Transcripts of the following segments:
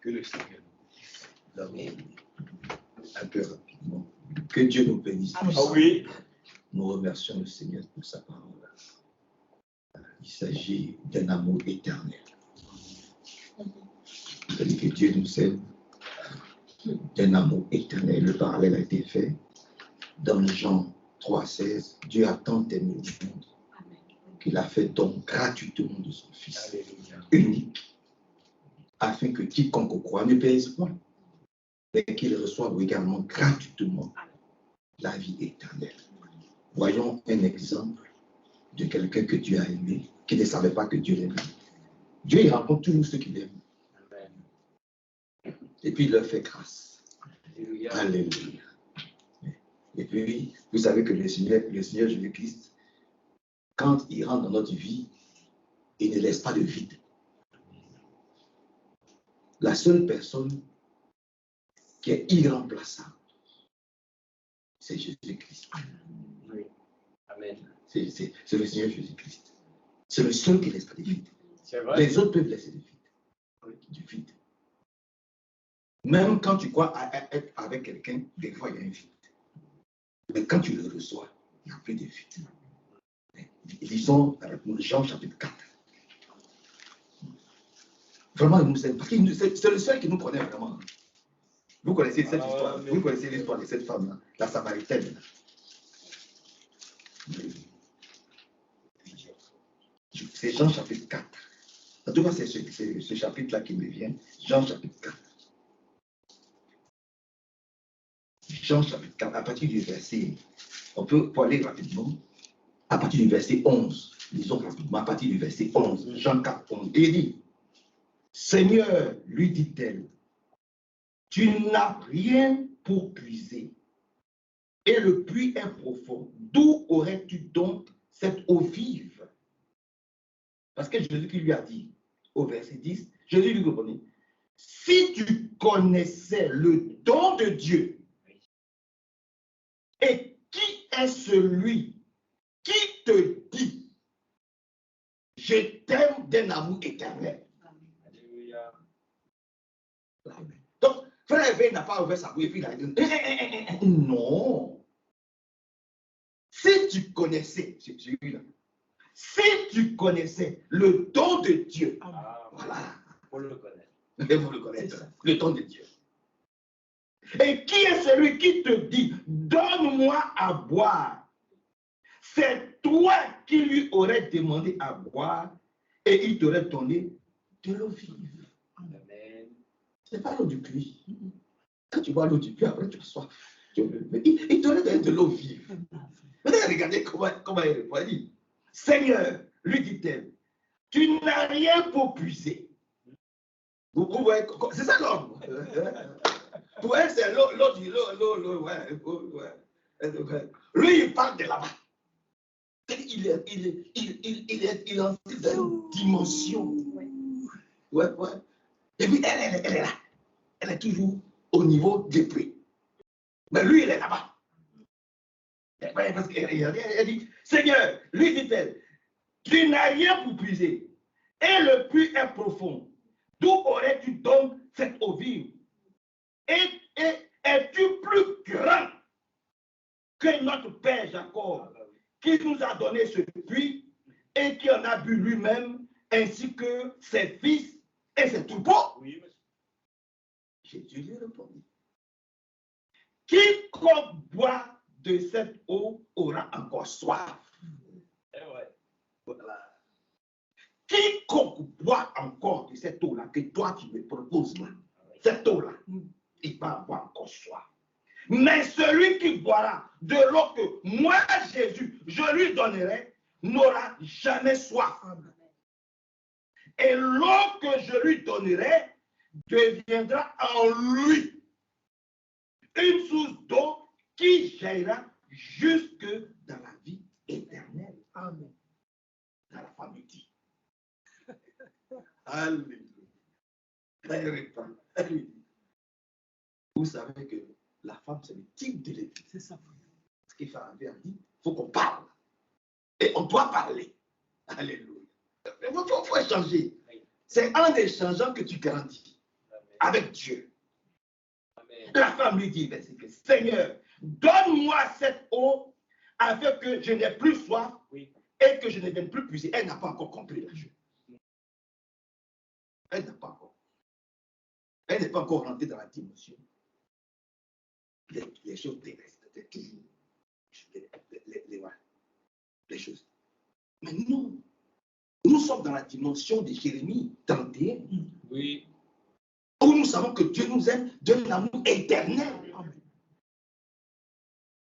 Que le Seigneur nous bénisse. Un peu rapidement. Que Dieu nous bénisse. Ah oui. Nous remercions le Seigneur pour sa parole. Il s'agit d'un amour éternel. C'est-à-dire que Dieu nous aime d'un amour éternel. Le parallèle a été fait dans Jean 3,16. Dieu a tant aimé le monde qu'il a fait don gratuitement de son Fils unique, afin que quiconque croit ne pèse point, mais qu'il reçoive également gratuitement la vie éternelle. Voyons un exemple de quelqu'un que Dieu a aimé, qui ne savait pas que Dieu l'aimait. Dieu, il rencontre toujours ceux qui l'aiment. Et puis, il leur fait grâce. Alléluia. Et puis, vous savez que le Seigneur Jésus-Christ, quand il rentre dans notre vie, il ne laisse pas de vide. La seule personne qui est irremplaçable, c'est Jésus-Christ. Oui. Amen. C'est le Seigneur Jésus-Christ. C'est le seul qui ne laisse pas de vide. C'est vrai. Les autres peuvent laisser du vide. Du vide. Même quand tu crois être avec quelqu'un, des fois il y a un vide. Mais quand tu le reçois, il n'y a plus de vide. Lisons Jean chapitre 4. Vraiment, il nous aime. Parce que c'est le seul qui nous connaît vraiment. Vous connaissez cette histoire. Vous connaissez l'histoire de cette femme-là, la Samaritaine. C'est Jean chapitre 4. En tout cas, c'est ce chapitre-là qui me vient. Jean chapitre 4. Jean chapitre 4, à partir du verset, on peut aller rapidement, à partir du verset 11, lisons rapidement, à partir du verset 11, Jean 4, 11, et il dit, Seigneur, lui dit-elle, tu n'as rien pour puiser, et le puits est profond, d'où aurais-tu donc cette eau vive? Parce que Jésus qui lui a dit, au verset 10, Jésus lui répondit, si tu connaissais le don de Dieu, et qui est celui qui te dit, je t'aime d'un amour éternel? Alléluia. Donc, frère Éveil n'a pas ouvert sa bouche et puis il a dit, non. Si tu connaissais, celui-là, si tu connaissais le don de Dieu, voilà. Pour le connaître. Et vous le connaissez, le don de Dieu. Et qui est celui qui te dit, donne-moi à boire? C'est toi qui lui aurais demandé à boire et il t'aurait donné de l'eau vive. Amen. Ce n'est pas l'eau du puits. Quand tu bois l'eau du puits, après tu as soif. Il t'aurait donné de l'eau vive. Maintenant, regardez comment il répond. Il dit, Seigneur, lui dit-elle, tu n'as rien pour puiser. Vous voyez, c'est ça l'homme. Pour elle, c'est l'eau, ouais. Lui, il parle de là-bas. Il est dans une dimension. Ouais. Et puis, elle est là. Elle est toujours au niveau des puits. Mais lui, il est là-bas. Parce qu'elle dit, Seigneur, lui dit-elle, tu n'as rien pour puiser. Et le puits est profond. D'où aurais-tu donc cette eau vive? Et es-tu plus grand que notre père Jacob, qui nous a donné ce puits et qui en a bu lui-même, ainsi que ses fils et ses troupeaux? Oui, monsieur. Jésus lui répondit, quiconque boit de cette eau aura encore soif. Eh ouais. Voilà. Quiconque boit encore de cette eau-là que toi tu me proposes là, cette eau-là, il va avoir encore soif. Mais celui qui boira de l'eau que moi, Jésus, je lui donnerai, n'aura jamais soif. Et l'eau que je lui donnerai deviendra en lui une source d'eau qui jaillira jusque dans la vie éternelle. Amen. Dans la femme dit. Alléluia. Elle répond. Elle lui dit. Vous savez que la femme, c'est le type de l'église. C'est ça. Ce qu'il faut dire, il faut qu'on parle. Et on doit parler. Alléluia. Il faut échanger. C'est en échangeant que tu grandis. avec Dieu. Amen. La femme lui dit, verset 15, Seigneur, donne-moi cette eau afin que je n'ai plus soif Oui. et que je ne vienne plus puiser. Elle n'a pas encore compris la chose. Elle n'a pas encore. Elle n'est pas encore rentrée dans la dimension. Les choses terrestres, c'est toujours les choses. Mais non, nous sommes dans la dimension de Jérémie 31. Oui. Où nous savons que Dieu nous aime d'un amour éternel.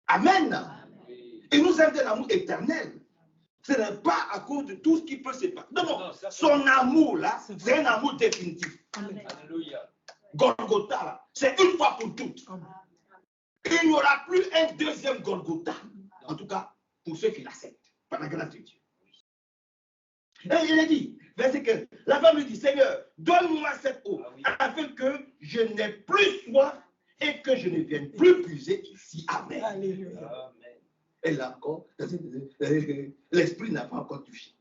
Amen. Oui. Il nous aime d'un amour éternel. Ce n'est pas à cause de tout ce qui peut se passer. Non, Non, ça, son amour là, c'est un amour définitif. Alléluia. Golgotha là, c'est une fois pour toutes. Il n'y aura plus un deuxième Golgotha. En tout cas, pour ceux qui l'acceptent, par la grâce de Dieu. Et il a dit, verset 15, la femme lui dit, Seigneur, donne-moi cette eau, Ah oui. afin que je n'ai plus soif et que je ne vienne plus puiser ici. Amen. Alléluia. Amen. Et là encore, l'esprit n'a pas encore touché.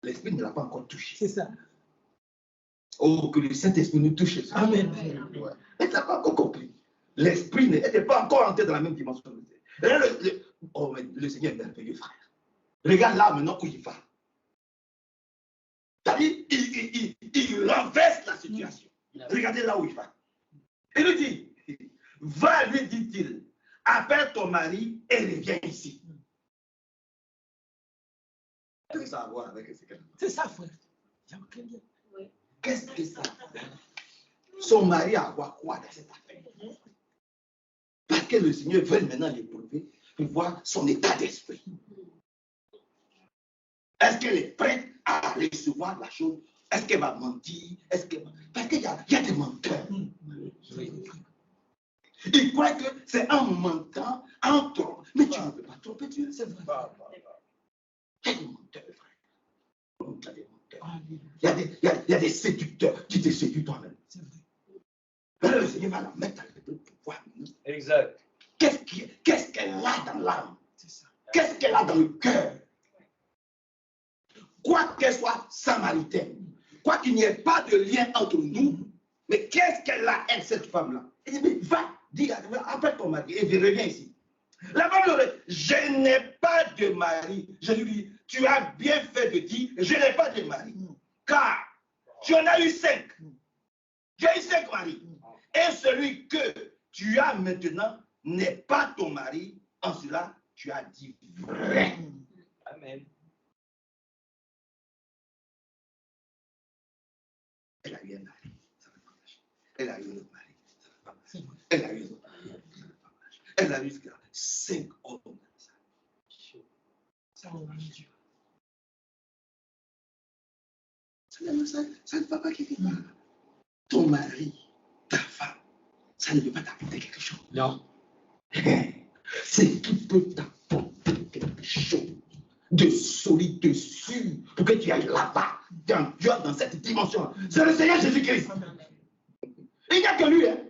L'esprit ne l'a pas encore touché. C'est ça. Oh, que le Saint-Esprit nous touche. Amen. Ouais. Elle n'a pas encore compris. L'esprit n'était pas encore entré dans la même dimension. Et là, oh, mais le Seigneur est merveilleux, frère. Regarde là maintenant où il va. C'est-à-dire, il renverse la situation. Regardez là où il va. Il lui dit, va, lui dit-il, appelle ton mari et reviens ici. Qu'est-ce que ça a à voir avec ce qu'elle a? C'est ça, frère. Qu'est-ce que ça a à voir? Son mari a à voir quoi dans cette affaire? Parce que le Seigneur veut maintenant l'éprouver pour voir son état d'esprit. Est-ce qu'elle est prête à recevoir la chose? Est-ce qu'elle va mentir? Parce qu'il y a des menteurs. Ils croient que c'est en mentant, en trompant. Mais tu ne peux pas tromper Dieu, c'est vrai. Il y a des menteurs, frère. Il y a des menteurs. Il y a des séducteurs qui te séduisent toi-même. C'est vrai. Mais le Seigneur va la mettre avec le pouvoir. Exact. Qu'est-ce qu'elle a dans l'âme? C'est ça. Qu'est-ce qu'elle a dans le cœur? Quoi qu'elle soit samaritaine, quoi qu'il n'y ait pas de lien entre nous, mais qu'est-ce qu'elle a, elle, cette femme-là? Elle dit, mais va, dis, appelle ton mari et reviens ici. La femme lui dit, je n'ai pas de mari. Je lui dis, tu as bien fait de dire, je n'ai pas de mari. Car tu en as eu 5. Tu as eu 5 maris. Et celui que tu as maintenant n'est pas ton mari. En cela, tu as dit vrai. Amen. Elle a eu un mari, ça va pas marcher. Elle a eu un autre mari, ça va pas marcher. Elle a eu un autre mari, ça va pas marcher. Elle a eu 5 hommes dans sa vie. Ça, on a Dieu. Ça ne va pas quelque part. Ton mari, ta femme, ça ne peut pas t'apporter quelque chose. Non. Ce qui peut t'apporter quelque chose de solide, de sûr, pour que tu ailles là-bas, dans cette dimension. C'est le Seigneur Jésus-Christ. Il n'y a que lui. Hein?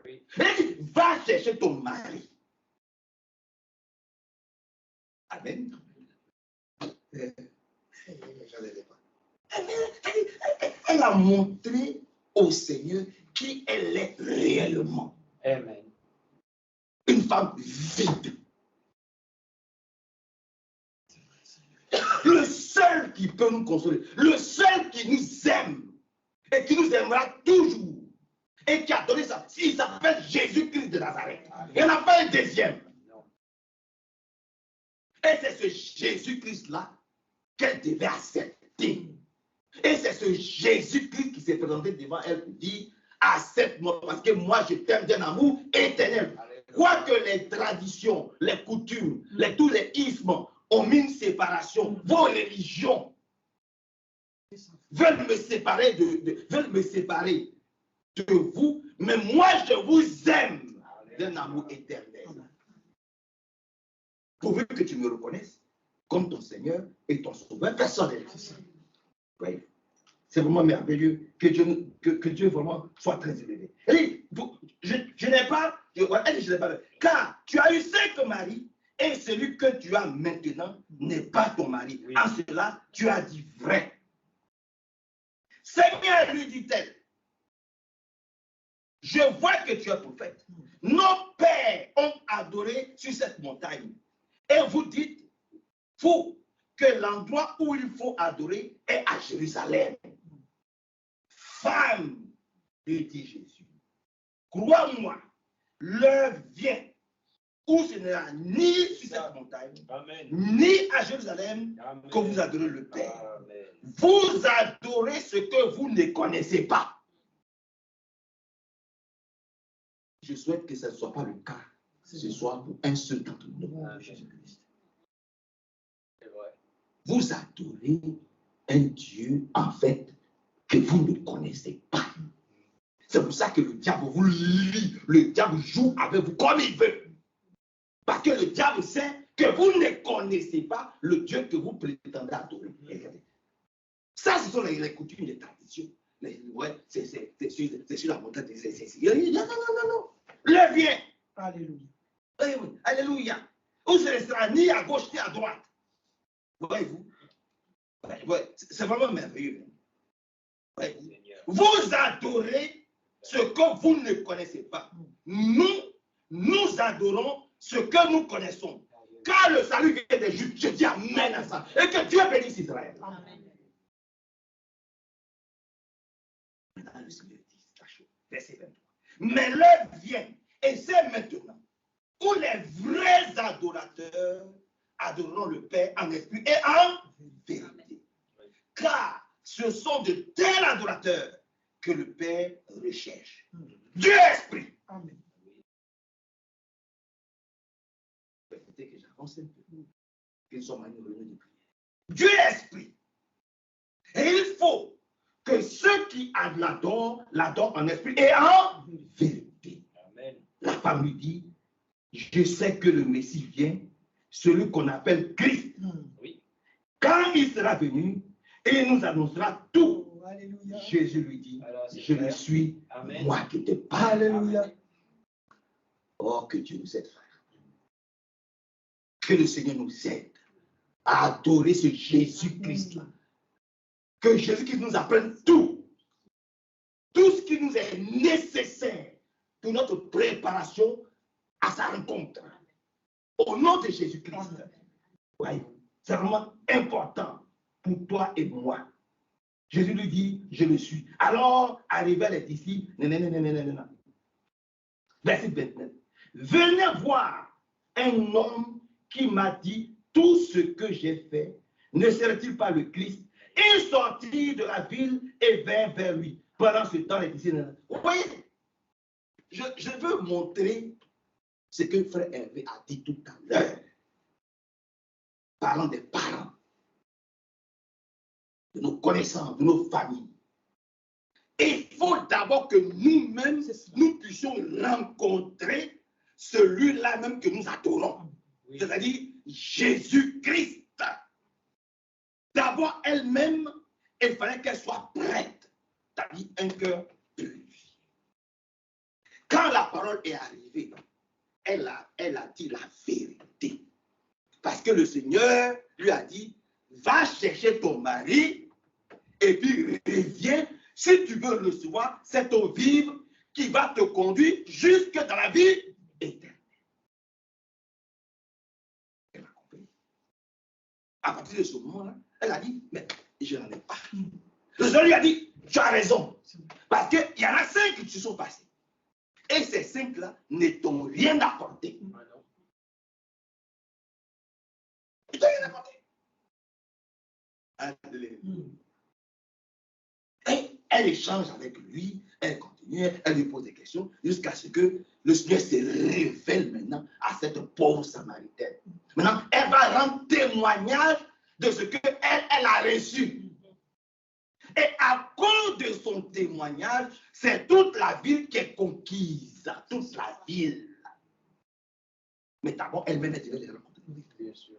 Oui. Il dit, va chercher ton mari. Amen. Elle a montré au Seigneur qui elle est réellement. Amen. Une femme vide. Le seul qui peut nous consoler, le seul qui nous aime et qui nous aimera toujours et qui a donné ça, il s'appelle Jésus-Christ de Nazareth. Il n'y en a pas un deuxième. Non. Et c'est ce Jésus-Christ-là qu'elle devait accepter. Et c'est ce Jésus-Christ qui s'est présenté devant elle pour dire, accepte-moi parce que moi je t'aime d'un amour éternel. Quoique les traditions, les coutumes, tous les ismes ont mis une séparation, vos religions veulent me séparer de vous, mais moi je vous aime d'un amour éternel. Pourvu que tu me reconnaisses comme ton Seigneur et ton Sauveur personnel. Oui. C'est vraiment merveilleux que Dieu vraiment soit très élevé. Je n'ai pas, car tu as eu 5 maris et celui que tu as maintenant n'est pas ton mari. Oui. En cela, tu as dit vrai. Seigneur, lui dit-elle, je vois que tu es prophète. Nos pères ont adoré sur cette montagne. Et vous dites, vous, que l'endroit où il faut adorer est à Jérusalem. Femme, lui dit Jésus, crois-moi, l'heure vient où ce n'est ni sur cette montagne, Amen. ni à Jérusalem Amen. que vous adorez le Père. Amen. Vous adorez ce que vous ne connaissez pas. Je souhaite que ce ne soit pas le cas ce soir pour un seul d'entre nous. Amen. Jésus-Christ. C'est vrai. Vous adorez un Dieu, en fait, que vous ne connaissez pas. C'est pour ça que le diable vous lie, le diable joue avec vous comme il veut. Parce que le diable sait que vous ne connaissez pas le Dieu que vous prétendez adorer. Ça, ce sont les coutumes, les traditions. Ouais, c'est sur la montagne des exercices. Non, non. Le vient. Alléluia. Oui, alléluia. Où ce ne sera ni à gauche ni à droite. Voyez-vous? Ouais, c'est vraiment merveilleux. Ouais. Vous adorez ce que vous ne connaissez pas. Nous adorons ce que nous connaissons. Car le salut vient des Juifs, je dis amen à ça. Et que Dieu bénisse Israël. Amen. Maintenant, le Seigneur dit, verset 23. Mais l'heure vient, et c'est maintenant, où les vrais adorateurs adoreront le Père en esprit et en vérité. Car ce sont de tels adorateurs que le Père recherche. Dieu est esprit. Amen. Permettez que j'avance un peu. Que nous sommes à une réunion de prière. Dieu est esprit. Et il faut que ceux qui l'adorent en esprit et en vérité. Amen. La femme lui dit, je sais que le Messie vient, celui qu'on appelle Christ. Oui. Quand il sera venu, il nous annoncera tout. Oh, alléluia. Jésus lui dit, Alors, c'est je le clair. suis, Amen. moi qui te parle. Alléluia. Oh, que Dieu nous aide, frère. Que le Seigneur nous aide à adorer ce Jésus-Christ-là. Que Jésus-Christ nous apprenne tout. Tout ce qui nous est nécessaire pour notre préparation à sa rencontre. Au nom de Jésus-Christ. Voyez-vous, c'est vraiment important pour toi et pour moi. Jésus lui dit, je le suis. Alors, arrivaient les disciples, verset 29. Venez voir un homme qui m'a dit tout ce que j'ai fait. Ne serait-il pas le Christ? Il sortit de la ville et vint vers lui. Pendant ce temps, les disciples, vous voyez, je veux montrer ce que frère Hervé a dit tout à l'heure. Parlant des parents, de nos connaissances, de nos familles. Il faut d'abord que nous-mêmes, nous puissions rencontrer celui-là même que nous adorons. Oui. C'est-à-dire Jésus-Christ. D'abord, elle-même, il fallait qu'elle soit prête. C'est-à-dire un cœur purifié. Quand la parole est arrivée, elle a dit la vérité. Parce que le Seigneur lui a dit, va chercher ton mari et puis reviens. Si tu veux le recevoir, c'est ton vivre qui va te conduire jusque dans la vie éternelle. Elle a compris. À partir de ce moment-là, elle a dit, mais je n'en ai pas. Le Seigneur lui a dit, tu as raison. Parce qu'il y en a 5 qui se sont passés. Et ces 5-là ne t'ont rien apporté. Ah non. Ils t'ont rien apporté. Alléluia. Et elle échange avec lui, elle continue, elle lui pose des questions, jusqu'à ce que le Seigneur se révèle maintenant à cette pauvre Samaritaine. Maintenant, elle va rendre témoignage de ce qu'elle a reçu. Et à cause de son témoignage, c'est toute la ville qui est conquise. Toute la ville. Mais d'abord, elle-même est devait les rencontrer. Bien sûr.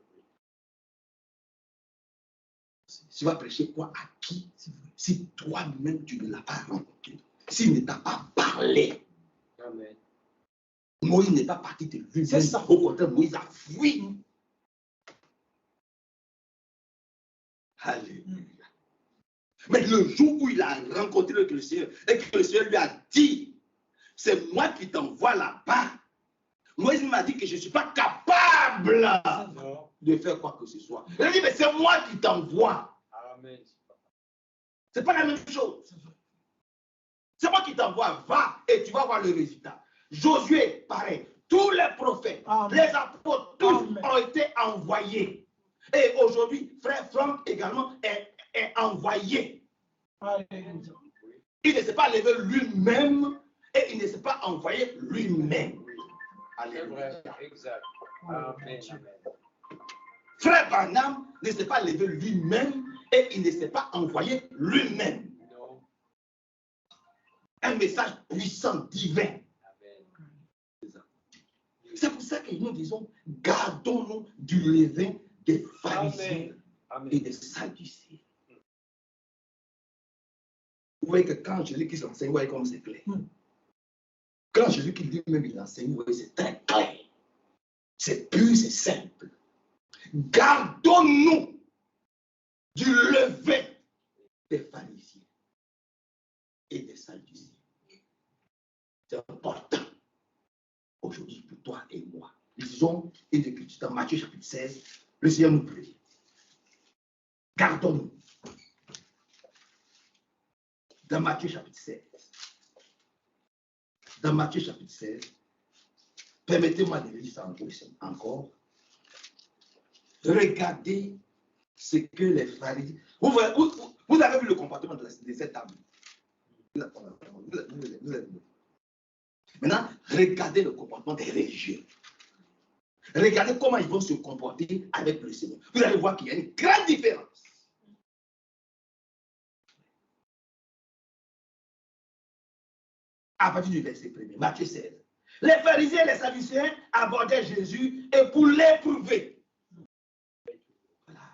Tu vas prêcher quoi à qui si toi-même tu ne l'as pas rencontré? S'il ne t'a pas parlé. Amen. Moïse n'est pas parti de lui. C'est ça. Au contraire, Moïse a fui. Alléluia. Mais le jour où il a rencontré le Seigneur et que le Seigneur lui a dit, c'est moi qui t'envoie là-bas. Moïse m'a dit que je ne suis pas capable de faire quoi que ce soit. Il a dit, mais c'est moi qui t'envoie. Amen. Ce n'est pas la même chose. C'est moi qui t'envoie, va et tu vas voir le résultat. Josué, pareil. Tous les prophètes, les apôtres, tous ont été envoyés. Et aujourd'hui, frère Franck également est envoyé. Il ne s'est pas levé lui-même et il ne s'est pas envoyé lui-même. C'est vrai, exact. Amen. Frère Branham ne s'est pas levé lui-même et il ne s'est pas envoyé lui-même. Un message puissant, divin. C'est pour ça que nous disons, gardons-nous du levain des pharisiens et des sadducéens. Vous voyez que quand Jésus-Christ enseigne, vous voyez comme c'est clair. Quand Jésus-Christ lui-même il enseigne, vous voyez, c'est très clair. C'est pur, c'est simple. Gardons-nous du levain des pharisiens et des sadducéens. C'est important aujourd'hui pour toi et moi. Lisons une écriture dans Matthieu chapitre 16. Le Seigneur nous prie. Gardons-nous. Dans Matthieu chapitre 16. Dans Matthieu chapitre 16. Permettez-moi de lire ça encore. Regardez ce que les pharisiens... Vous avez vu le comportement de cette table. Maintenant, regardez le comportement des religieux. Regardez comment ils vont se comporter avec le Seigneur. Vous allez voir qu'il y a une grande différence. À partir du verset 1er, Matthieu 16. Les pharisiens et les sadducéens abordaient Jésus et pour l'éprouver. Voilà.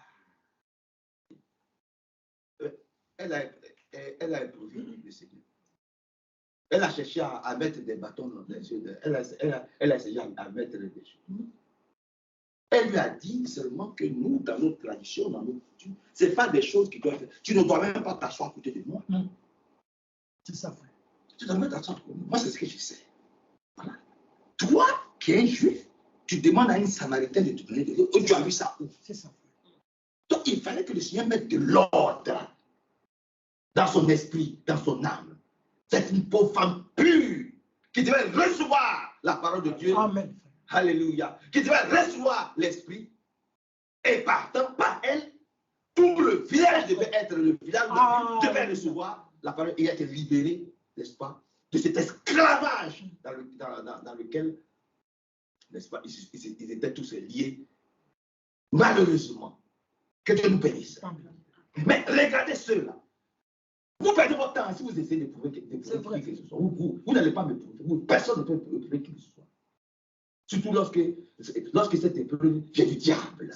Elle a éprouvé le Seigneur. Elle a cherché à mettre des bâtons dans les yeux. Elle a essayé à mettre des choses. Elle lui a dit seulement que nous, dans notre tradition, dans notre culture, ce n'est pas des choses qui doivent faire. Tu ne dois même pas t'asseoir à côté de moi. C'est ça, frère. Tu dois même t'asseoir à côté de moi. Moi, c'est ce que je sais. Voilà. Toi, qui es un juif, tu demandes à une samaritaine de te donner de l'eau. Tu as vu ça où? C'est ça. Donc, il fallait que le Seigneur mette de l'ordre dans son esprit, dans son âme. C'est une pauvre femme pure qui devait recevoir la parole de Dieu. Amen. Alléluia. Qui devait recevoir l'esprit. Et partant par elle, tout le village devait être le village de Dieu, devait recevoir la parole et être libéré, n'est-ce pas, de cet esclavage dans lequel, n'est-ce pas, ils étaient tous liés. Malheureusement, que Dieu nous bénisse. Mais regardez ceux-là. Vous perdez votre temps si vous essayez de prouver qui que ce soit. Vous n'allez pas me prouver. Personne ne peut prouver qui que ce soit. Surtout lorsque cette épreuve vient du diable.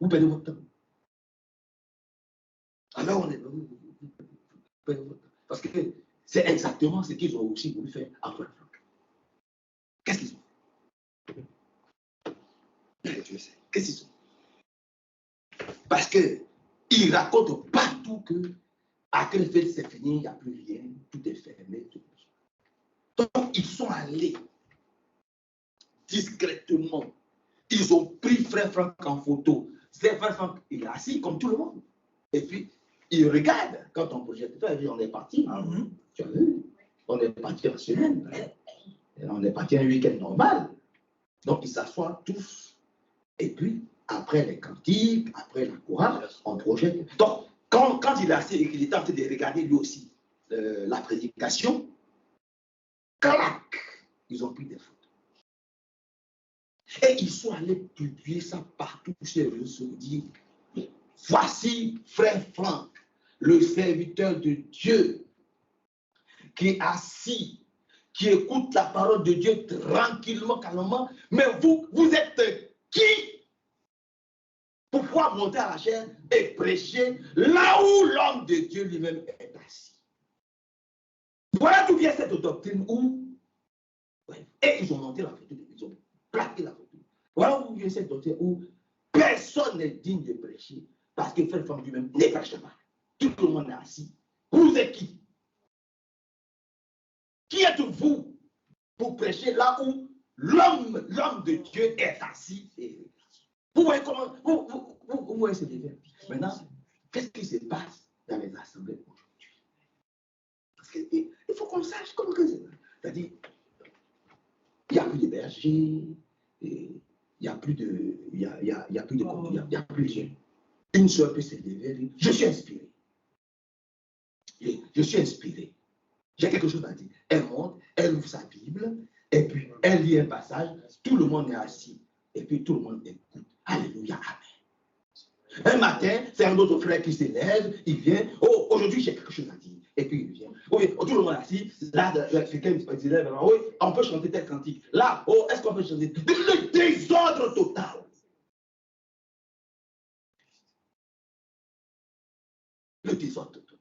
Vous perdez votre temps. Alors on est. Vous perdez votre temps. Parce que c'est exactement ce qu'ils ont aussi voulu faire après le Franck. Qu'est-ce qu'ils ont fait? Qu'est-ce qu'ils ont? Parce qu'ils racontent partout que à quelle fête c'est fini, il n'y a plus rien, tout est fermé. Tout. Donc, ils sont allés discrètement. Ils ont pris Frère Franck en photo. Frère Franck, il est assis comme tout le monde. Et puis, il regarde quand on projette. On est parti. Tu as vu? On est parti en semaine. On est parti un week-end normal. Donc, ils s'assoient tous. Et puis, après les cantiques, après la chorale, on projette. Donc, quand il est assis et qu'il est en train de regarder lui aussi la prédication, clac, ils ont pris des photos. Et ils sont allés publier ça partout sur les réseaux sociaux. Voici Frère Franck, le serviteur de Dieu, qui est assis, qui écoute la parole de Dieu tranquillement, calmement. Mais vous êtes qui pour pouvoir monter à la chair et prêcher là où l'homme de Dieu lui-même est assis? Voilà d'où vient cette doctrine où, et ils ont monté la photo, ils ont plaqué la photo. Voilà où vient cette doctrine où personne n'est digne de prêcher parce que Frère Franck lui-même ne prêche pas. Tout le monde est assis Vous êtes qui? Qui êtes-vous pour prêcher là où l'homme de Dieu est assis? Vous voyez comment, vous voyez ce défi. Maintenant, qu'est-ce qui se passe dans les assemblées aujourd'hui? Parce qu'il faut qu'on sache comment que c'est. C'est-à-dire, il n'y a plus de bergers, il n'y a plus de, il y a plus de, une seule peut se lever et dire, je suis inspiré. Je suis inspiré. J'ai quelque chose à dire. Elle monte, elle ouvre sa Bible, et puis elle lit un passage, tout le monde est assis, et puis tout le monde écoute. Alléluia, amen. Un matin, c'est un autre frère qui s'élève, il vient, oh, aujourd'hui j'ai quelque chose à dire, et puis il vient. Oui, tout le monde est assis, là, quelqu'un s'élève, oui, on peut chanter tel cantique. Là, oh, est-ce qu'on peut chanter? Le désordre total. Le désordre total.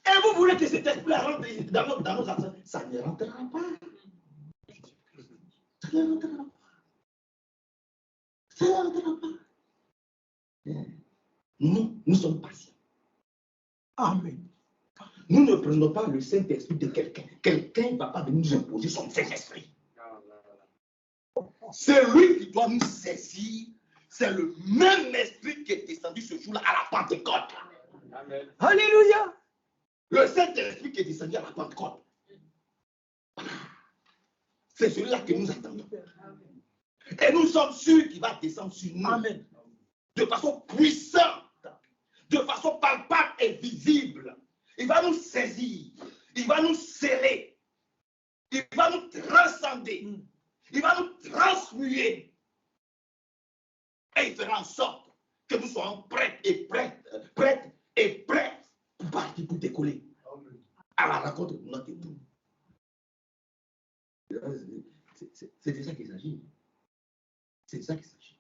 Et vous voulez que cet esprit rentre dans nos actions? Ça ne rentrera pas. Ça ne rentrera pas. Ça ne rentrera pas. Nous sommes patients. Amen. Nous ne prenons pas le Saint-Esprit de quelqu'un. Quelqu'un ne va pas venir nous imposer son Saint-Esprit. C'est lui qui doit nous saisir. C'est le même esprit qui est descendu ce jour-là à la Pentecôte. Amen. Alléluia. Le Saint-Esprit qui est descendu à la Pentecôte. C'est celui-là que nous attendons. Et nous sommes sûrs qu'il va descendre sur nous. Amen. De façon puissante, de façon palpable et visible. Il va nous saisir, il va nous sceller, il va nous transcender, il va nous transmuer. Et il fera en sorte que nous soyons prêts pour partir, pour décoller à la rencontre de notre époux. C'est de ça qu'il s'agit. C'est de ça qu'il s'agit.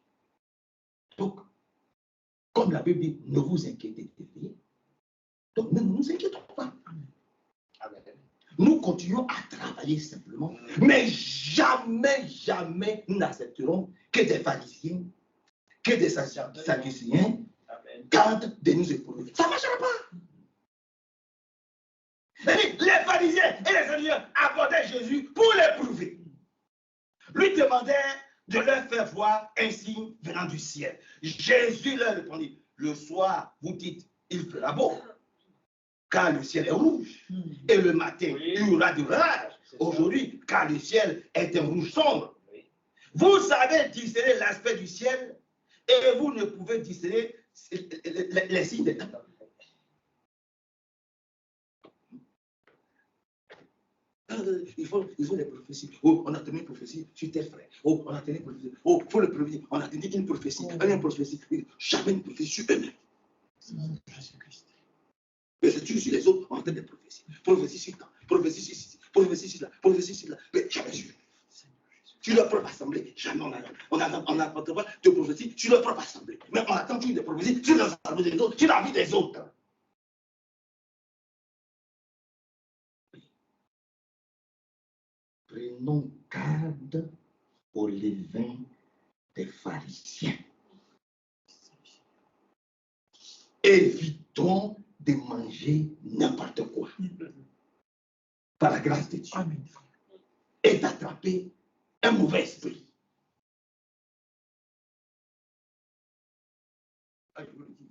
Donc, comme la Bible dit, ne vous inquiétez de rien. Donc, ne nous inquiétons pas. Amen. Nous continuons à travailler simplement, mais jamais, jamais nous n'accepterons que des pharisiens, que des sadducéens tentent de nous éprouver. Ça ne marchera pas. Les pharisiens et les sadducéens abordaient Jésus pour l'éprouver. Lui demandait de leur faire voir un signe venant du ciel. Jésus leur répondit, le soir, vous dites, il fera beau, car le ciel est rouge. Et le matin, il y aura de l'orage. Aujourd'hui, car le ciel est un rouge sombre. Vous savez discerner l'aspect du ciel et vous ne pouvez discerner les signes des temps. Il faut les prophéties. Oh, on a tenu une prophétie sur tel frère. Oh, on a tenu une prophétie. Oh, il faut le prévenir. On a tenu une prophétie. Une prophétie. Jamais une prophétie sur eux-mêmes. Mais c'est sur les autres, on a tenu des prophéties. Prophétie sur temps. Prophétie sur ici. Prophétie sur là. Prophétie sur là. Mais jamais sur. Sur leur propre assemblée. Jamais on n'a pas de prophétie sur leur propre assemblée. Mais on attend toujours des prophéties sur l'assemblée des autres, sur la vie des autres. Prenons garde au levain des pharisiens. Évitons de manger n'importe quoi. Par la grâce de Dieu. Amen. Et d'attraper un mauvais esprit. Ah, je vous le dis.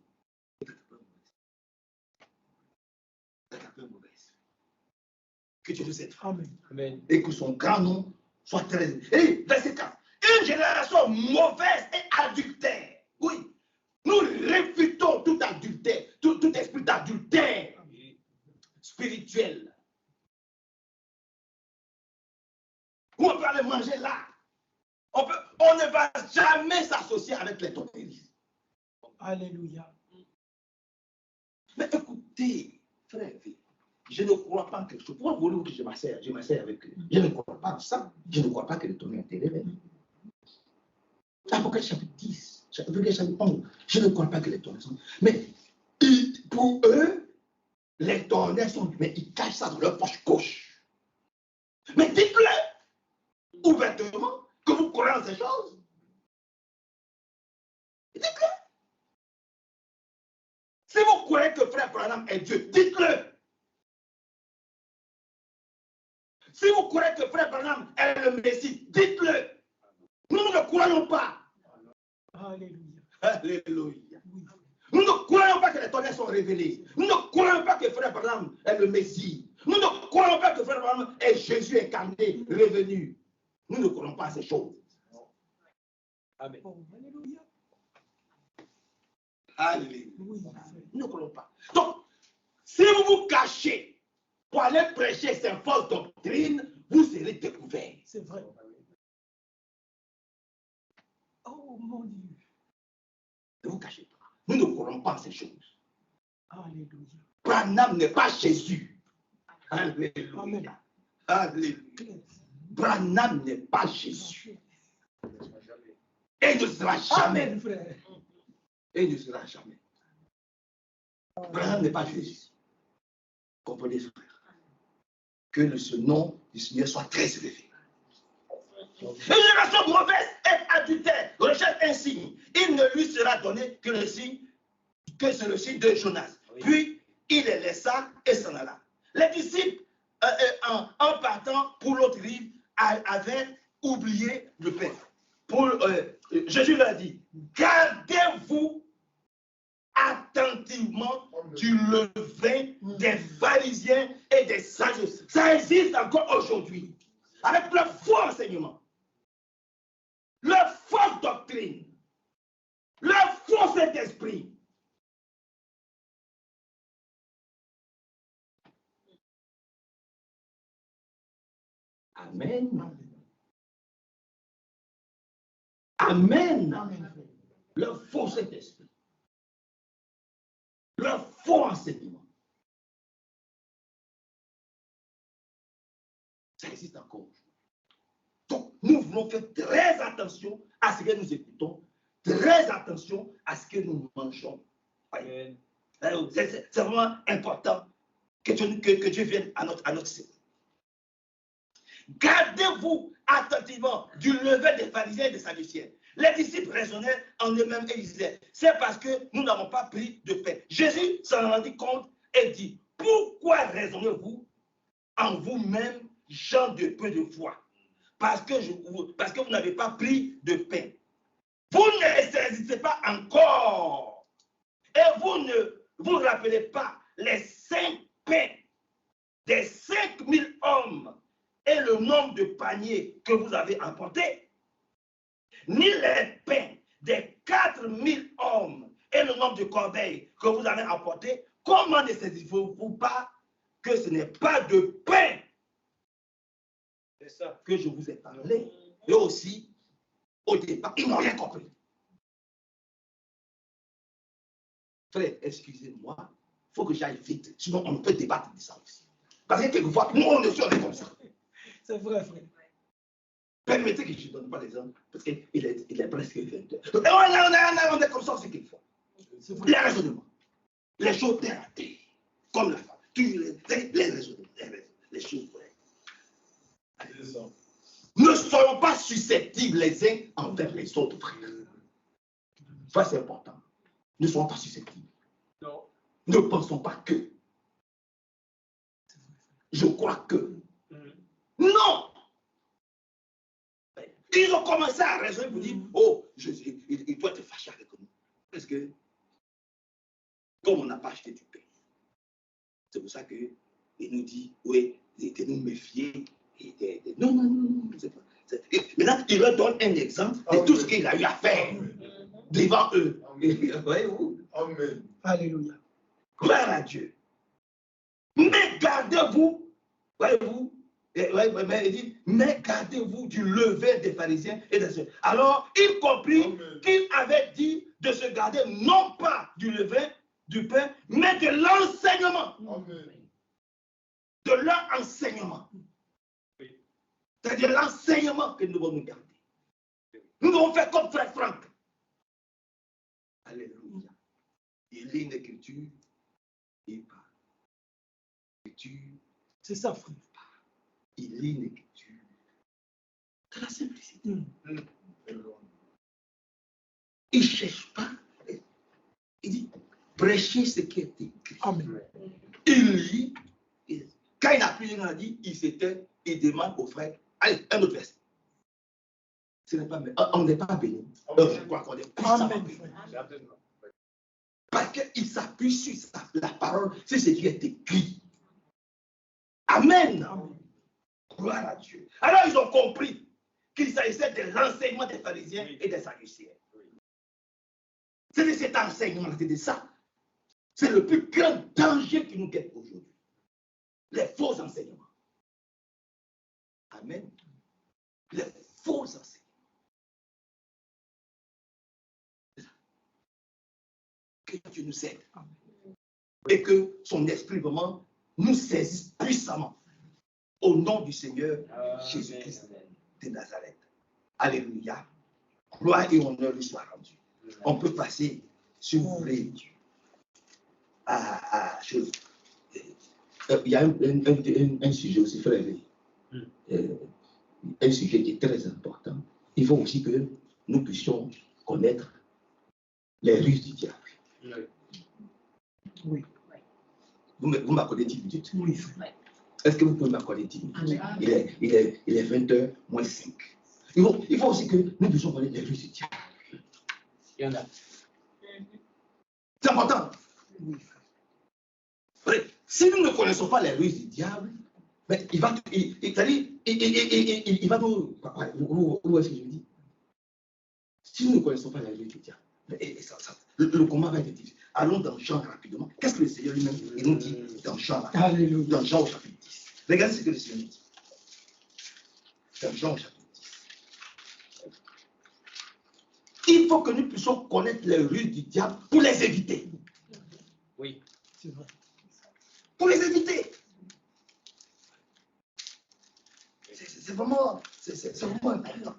D'attraper un mauvais esprit. Que Dieu nous aide. Amen. Amen. Et que son grand nom soit très... Et verset 4. Une génération mauvaise et adultère. Oui. Nous réfutons tout adultère, tout esprit d'adultère spirituel. Où on peut aller manger là. On ne va jamais s'associer avec les tonneries. Alléluia. Mais écoutez, frère, je ne crois pas que... Pourquoi voulez-vous que je m'asseye avec eux? Je ne crois pas ça. Je ne crois pas que le tonnerre est élevé. Apocalypse chapitre 10, chapitre 11. Je ne crois pas que les tonnerres sont... Mais pour eux, les tonnerres sont... Mais ils cachent ça dans leur poche gauche. Mais dites-le ouvertement que vous croyez en ces choses. Dites-le. Si vous croyez que frère Branham est Dieu, dites-le. Si vous croyez que frère Branham est le Messie, dites-le. Nous ne croyons pas. Alléluia. Alléluia. Oui. Nous ne croyons pas que les tonnerres sont révélés. Nous ne croyons pas que frère Branham est le Messie. Nous ne croyons pas que frère Branham est Jésus incarné, revenu. Nous ne croyons pas à ces choses. Amen. Oh, alléluia. Alléluia. Oui. Nous ne croyons pas. Donc, si vous vous cachez pour aller prêcher ces fausses doctrines, vous serez découverts. C'est vrai. Oh mon Dieu. Ne vous cachez pas. Nous ne croyons pas à ces choses. Alléluia. Branham n'est pas Jésus. Alléluia. Amen. Alléluia. Branham n'est pas Jésus. Et il ne sera jamais. Amen, frère. Et il ne sera jamais. Branham n'est pas Jésus. Comprenez, frère. Que ce nom du Seigneur soit très élevé. Une génération mauvaise et adultère recherche un signe. Il ne lui sera donné que le signe, que c'est le signe de Jonas. Oui. Puis il les laissa et s'en alla. Les disciples, en partant pour l'autre rive, avaient oublié le pain. Jésus leur dit, gardez-vous attentivement du levain des pharisiens et des sadducéens. Ça existe encore aujourd'hui. Avec le faux enseignement, leur fausse doctrine, leur faux Saint-Esprit. Amen. Amen. Amen. Leur faux Saint-Esprit. Leur faux enseignement. Ça existe encore. Donc, nous voulons faire très attention à ce que nous écoutons, très attention à ce que nous mangeons. Amen. C'est vraiment important que Dieu vienne à notre cerveau. Gardez-vous attentivement du levain des pharisiens et des sadducéens. Les disciples raisonnaient en eux-mêmes et disaient, c'est parce que nous n'avons pas pris de pain. Jésus s'en rendit compte et dit, pourquoi raisonnez-vous en vous-même, gens de peu de foi? Parce que vous n'avez pas pris de pain. Vous ne saisissez pas encore. Et vous ne vous rappelez pas les 5 pains des 5000 hommes et le nombre de paniers que vous avez apportés, ni les pains des 4000 hommes et le nombre de corbeilles que vous avez apportés. Comment ne saisissez-vous pas que ce n'est pas de pain C'est ça que je vous ai parlé? Et aussi, au départ, ils n'ont rien compris. Frère, excusez-moi, il faut que j'aille vite, sinon on peut débattre de ça aussi. Parce que quelquefois, nous, on est comme ça. C'est vrai, frère. Permettez que je ne donne pas l'exemple, parce qu'il est presque 20 heures. On est comme ça aussi quelquefois. Les raisonnements, les choses terre à terre, comme la femme, toujours les raisonnements, les choses vraies. Ne soyons pas susceptibles les uns envers les autres, frères. Ça, c'est important. Ne soyons pas susceptibles. Non. Ne pensons pas que. Je crois que. Non! Ils ont commencé à raisonner pour dire, oh, il doit être fâché avec nous. Parce que, comme on n'a pas acheté du pain, c'est pour ça qu'il nous dit, oui, de nous méfier. Non, c'est pas. Maintenant, il leur donne un exemple de tout ce qu'il a eu à faire devant eux. Voyez-vous? Amen. Alléluia. Gloire à Dieu. Mais gardez-vous, voyez-vous, il dit, mais gardez-vous du levain des pharisiens et des sadducéens. Alors, il comprit qu'il avait dit de se garder non pas du levain, du pain, mais de l'enseignement. De leur enseignement. C'est-à-dire l'enseignement que nous devons nous garder. Nous devons faire comme frère Franck. Alléluia. Il lit une écriture, il parle. C'est ça, frère. Il lit une écriture. C'est la simplicité. Il ne cherche pas. Il dit, prêcher ce qui est écrit. Amen. Il lit, quand il n'a plus rien à dire, il s'était, il demande aux frères. Allez, un autre verset. Ce n'est pas, on n'est pas béni. Je crois qu'on est puissamment Amen, béni. frère. Certainement. Parce qu'il s'appuie sur la parole, c'est ce qui est écrit. Amen. Amen. Gloire à Dieu. Alors ils ont compris qu'il s'agissait de l'enseignement des pharisiens et des sadducéens. C'est de cet enseignement, c'est de ça. C'est le plus grand danger qui nous guette aujourd'hui. Les faux enseignements. Amen. Les faux enseignements. Que Dieu nous aide. Et que son esprit vraiment nous saisisse puissamment. Au nom du Seigneur Jésus-Christ de Nazareth. Alléluia. Gloire et honneur lui soit rendu. On peut passer, si vous voulez, à chose. Il y a un sujet aussi, frère. Un sujet qui est très important. Il faut aussi que nous puissions connaître les ruses du diable. Oui. Vous m'accordez 10 minutes? Oui. Est-ce que vous pouvez m'accorder 10 minutes? Il est 20h moins 5. Il faut aussi que nous puissions connaître les ruses du diable. Il y en a. C'est important. Oui. Si nous ne connaissons pas les ruses du diable, mais il va nous. Où est-ce que je dis? Si nous ne connaissons pas les ruses du diable, le combat va être difficile. Allons dans Jean rapidement. Qu'est-ce que le Seigneur lui-même nous dit dans Jean, Alléluia. dans Jean au chapitre 10? Regardez ce que le Seigneur nous dit. Dans Jean au chapitre 10. Il faut que nous puissions connaître les ruses du diable pour les éviter. Oui. C'est vrai. Pour les éviter. C'est vraiment important.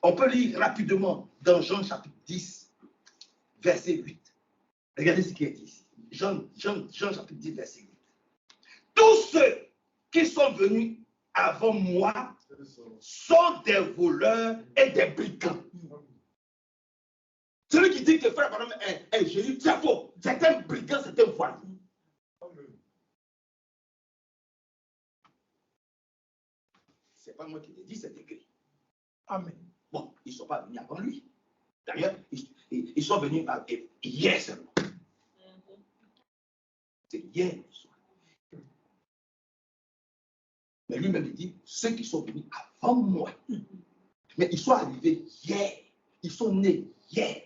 On peut lire rapidement dans Jean chapitre 10, verset 8. Regardez ce qui est dit ici. Jean chapitre 10, verset 8. Tous ceux qui sont venus avant moi sont des voleurs et des brigands. Celui qui dit que frère Branham est Jésus, c'est faux. C'est un brigand, c'est un voyou. C'est pas moi qui l'ai dit, c'est écrit. Amen. Bon, ils ne sont pas venus avant lui. D'ailleurs, ils sont venus hier seulement. C'est hier le soir. Mais lui-même, il dit, ceux qui sont venus avant moi. Mais ils sont arrivés hier. Ils sont nés hier.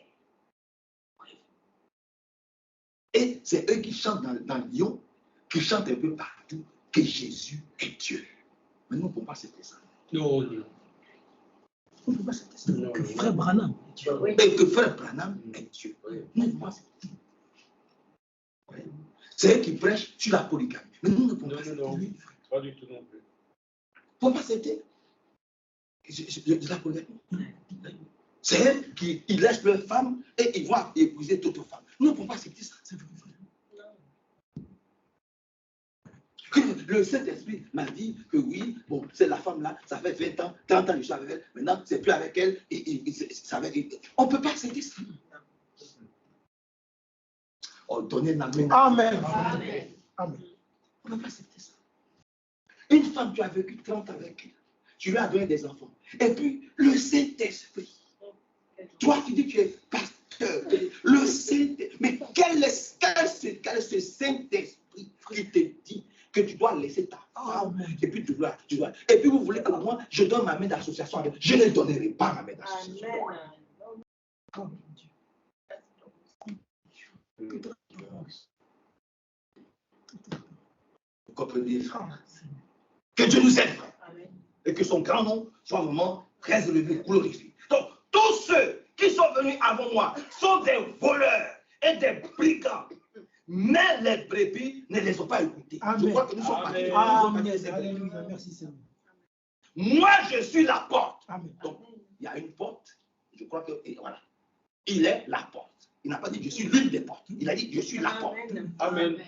Et c'est eux qui chantent dans Lyon, qui chantent un peu partout, que Jésus est Dieu. Mais nous ne pouvons pas accepter ça. Non, non. On ne peut pas accepter ça. Non, Que frère Branham. Et que frère Branham est Dieu. Nous ne pouvons pas accepter. C'est eux qui prêchent sur la polygamie. Mais nous ne pouvons pas accepter. Non, pas du tout non plus. Il ne faut pas accepter de la polygamie. C'est eux qui laissent leurs femmes et ils vont épouser d'autres femmes. Nous ne pouvons pas accepter ça. C'est vrai. Le Saint-Esprit m'a dit que oui, bon, c'est la femme-là, ça fait 20 ans, 30 ans que je suis avec elle, maintenant, c'est plus avec elle, on ne peut pas accepter ça. Oh, donnez la main. Amen. Amen. Amen. On ne peut pas accepter ça. Une femme, tu as vécu 30 ans avec elle, tu lui as donné des enfants, et puis le Saint-Esprit, toi tu dis que tu es pasteur, le Saint-Esprit, mais quel est ce Saint-Esprit qui te dit que tu dois laisser ta femme, et puis tu dois. Et puis vous voulez que moi, je donne ma main d'association avec. Je ne donnerai pas ma main d'association. Vous comprenez, frère? Que Dieu nous aide, frère. Et que son grand nom soit vraiment très élevé, glorifié. Donc, tous ceux qui sont venus avant moi sont des voleurs et des brigands. Mais les brebis ne les ont pas écoutés. Amen. Je crois que nous sommes partis. Amen. Alléluia. Merci Seigneur. Moi, je suis la porte. Amen. Donc, il y a une porte. Je crois que, et voilà. Il est la porte. Il n'a pas dit je suis l'une des portes. Il a dit je suis la porte. Amen.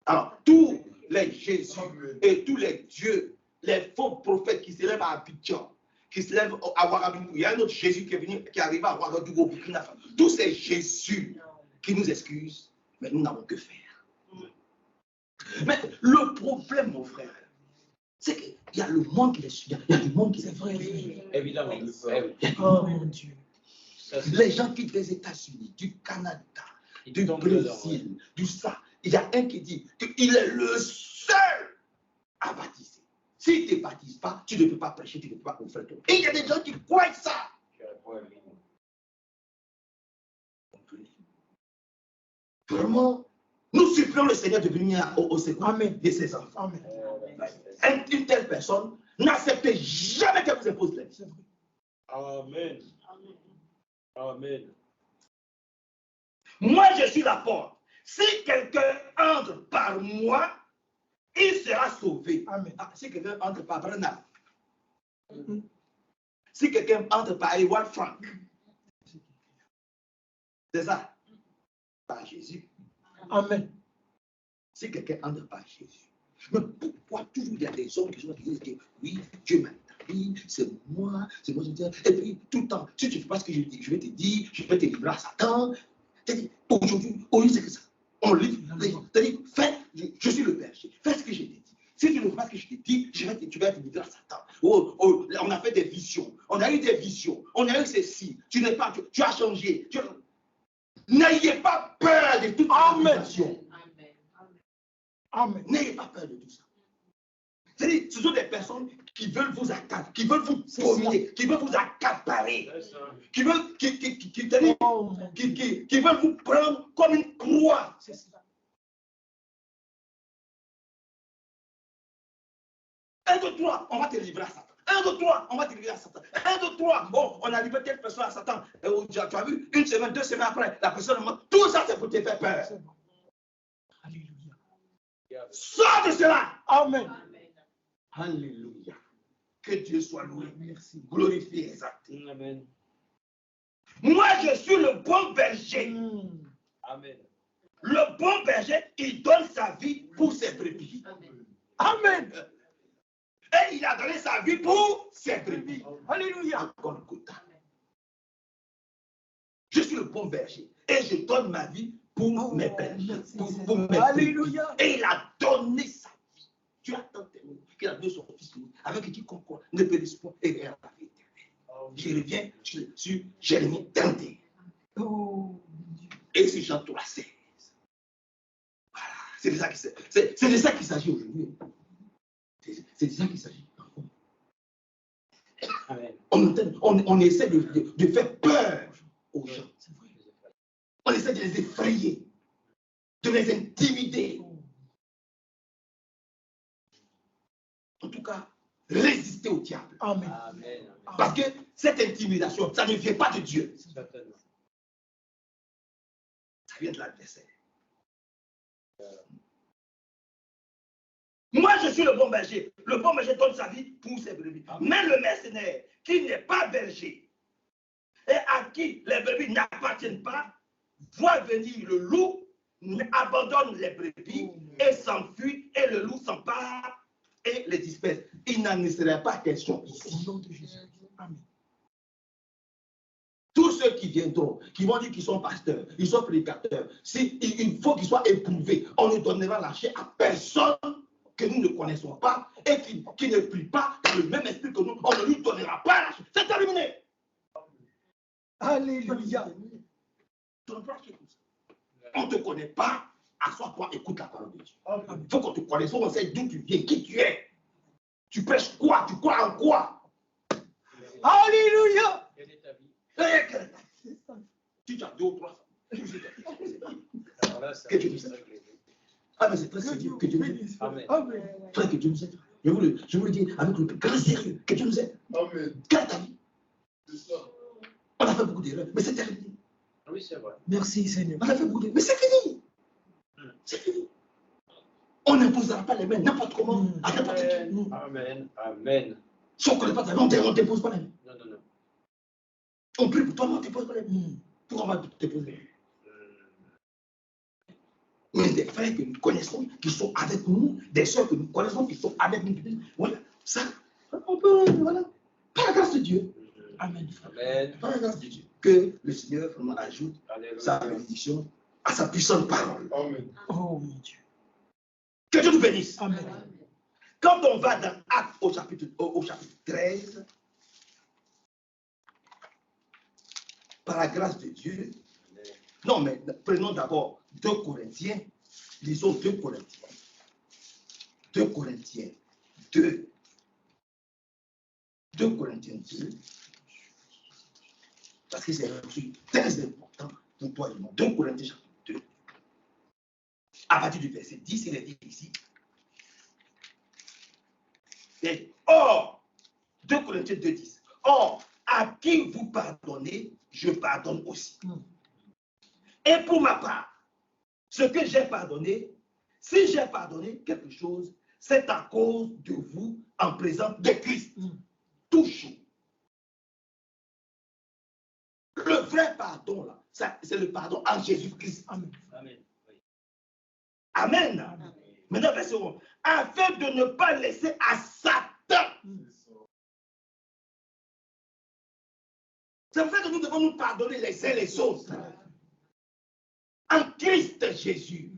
Alors, tous les Jésus et tous les dieux, les faux prophètes qui s'élèvent à Abidjan, qui s'élèvent à Ouagadougou, il y a un autre Jésus qui est venu, qui arrive à Ouagadougou, au Burkina Faso. Tous ces Jésus qui nous excuse, mais nous n'avons que faire. Mais le problème, mon frère, c'est qu'il y a le monde qui les suit. Il y a du monde qui les C'est vrai. Évidemment. Oh mon Dieu. Les gens qui des États-Unis, du Canada, du Brésil, du ça. Il y a un qui dit qu'il est le seul à baptiser. Si tu ne baptises pas, tu ne peux pas prêcher, tu ne peux pas offrir ton. Et il y a des gens qui croient ça. Vraiment, nous supplions le Seigneur de venir au secours de ses enfants. Amen. Une telle personne, n'acceptez jamais qu'elle vous impose la vie. Amen. Amen. Moi, je suis la porte. Si quelqu'un entre par moi, il sera sauvé. Amen. Ah, si quelqu'un entre par Brennan, si quelqu'un entre par Ewan Frank, c'est ça, par Jésus. Amen. Si quelqu'un entre par Jésus. Mais pourquoi toujours il y a des hommes qui disent que oui, Dieu m'a dit, c'est moi, je dis. Et puis tout le temps, si tu ne fais pas ce que je dis, je vais te dire, je vais te livrer à Satan. Aujourd'hui, au lieu de ça, on livre, c'est-à-dire, fais, je suis le berger, fais ce que je t'ai dit. Si tu ne fais pas ce que je t'ai dit, tu vas te livrer à Satan. On a fait des visions, on a eu des visions, on a eu ceci, tu n'es pas, tu as changé. N'ayez pas peur de toute situation. Amen. N'ayez pas peur de tout ça. C'est-à-dire, ce sont des personnes qui veulent vous attaquer, qui veulent vous dominer, qui veulent vous accaparer, qui veulent, qui veulent vous prendre comme une proie. C'est ça. 1, 2, 3, on va te livrer à Satan. 1, 2, 3, on va te livrer à Satan. 1, 2, 3, bon, on a livré telle personne à Satan. Tu as vu, une semaine, 2 semaines après, la personne mort. Tout ça, c'est pour te faire peur. Alléluia. Sors de cela. Amen. Alléluia. Que Dieu soit loué. Merci. Glorifié, exalté. Amen. Moi, je suis le bon berger. Amen. Le bon berger, il donne sa vie pour ses brebis. Amen. Et il a donné sa vie pour ses brebis. Alléluia. Je suis le bon berger. Et je donne ma vie pour mes bergers. Pour mes brebis. Alléluia. Et il a donné sa vie. Tu as tant aimé qu'il a donné son fils avec qui quiconque ne périsse point et verra la vie éternelle. Je reviens sur Jérémie 31. Oh. Et sur Jean 3,16. Voilà. C'est de ça qu'il s'agit aujourd'hui. C'est de ça qu'il s'agit. Amen. On essaie de faire peur aux gens. On essaie de les effrayer, de les intimider. En tout cas, résister au diable. Amen. Amen. Parce que cette intimidation, ça ne vient pas de Dieu. Certainement. Ça vient de l'adversaire. Moi, je suis le bon berger. Le bon berger donne sa vie pour ses brebis. Mais le mercenaire qui n'est pas berger et à qui les brebis n'appartiennent pas, voit venir le loup, abandonne les brebis et s'enfuit, et le loup s'empare et les disperse. Il n'en serait pas question ici. Au nom de Jésus. Amen. Tous ceux qui viendront, qui vont dire qu'ils sont pasteurs, ils sont prédicateurs, il faut qu'ils soient éprouvés. On ne donnera la chair à personne que nous ne connaissons pas et qui ne prie pas dans le même esprit que nous. On ne lui donnera pas la chair. C'est terminé. Alléluia. On ne te connaît pas, assois-toi, écoute la parole de Dieu. Il faut qu'on te connaisse, il faut qu'on sache d'où tu viens, qui tu es. Tu prêches quoi, tu crois en quoi. Alléluia. Quelle est ta vie? Si tu as 2 ou 3 femmes, Alors là, ça que Dieu nous aide. Ah, mais c'est très sérieux, que Dieu nous aide. Amen. Amen. Frère, que Dieu nous aide. Je vous le dis avec le plus grand sérieux, que Dieu nous aide. Amen. Quelle est ta vie? C'est ça. On a fait beaucoup d'erreurs, mais c'est terminé. Oui, c'est vrai. Merci Seigneur. On a fait beaucoup d'erreurs, mais c'est fini. C'est fini. On n'imposera pas les mains n'importe comment à n'importe qui. Amen. Amen. Si on ne connaît pas ta main, on ne dépose pas les mains. Non, non, non. On prie pour toi, mais on ne dépose pas les mains. Pourquoi on va te déposer les mains? Mais des frères que nous connaissons, qui sont avec nous, des soeurs que nous connaissons, qui sont avec nous, voilà, ça, on peut, voilà, par la grâce de Dieu. Amen. Amen. Par la grâce de Dieu. Que le Seigneur vraiment ajoute Alléluia. sa bénédiction à sa puissante parole. Amen. Oh mon Dieu. Que Dieu nous bénisse. Amen. Quand on va dans Actes au chapitre 13, par la grâce de Dieu, non mais prenons d'abord 2 Corinthiens, lisons 2 Corinthiens. 2 Corinthiens 2. 2 Corinthiens 2. Parce que c'est un truc très important pour toi et moi. 2 Corinthiens chapitre 2. À partir du verset 10, il est dit ici. Et, or, 2 Corinthiens 2, 10. Or, à qui vous pardonnez, je pardonne aussi. Et pour ma part, ce que j'ai pardonné, si j'ai pardonné quelque chose, c'est à cause de vous en présence de Christ. Toujours. Le vrai pardon, là, c'est le pardon en Jésus-Christ. Amen. Amen. Oui. Amen. Amen. Maintenant, verset 11. Afin de ne pas laisser à Satan. C'est vrai que nous devons nous pardonner les uns les autres. En Christ Jésus.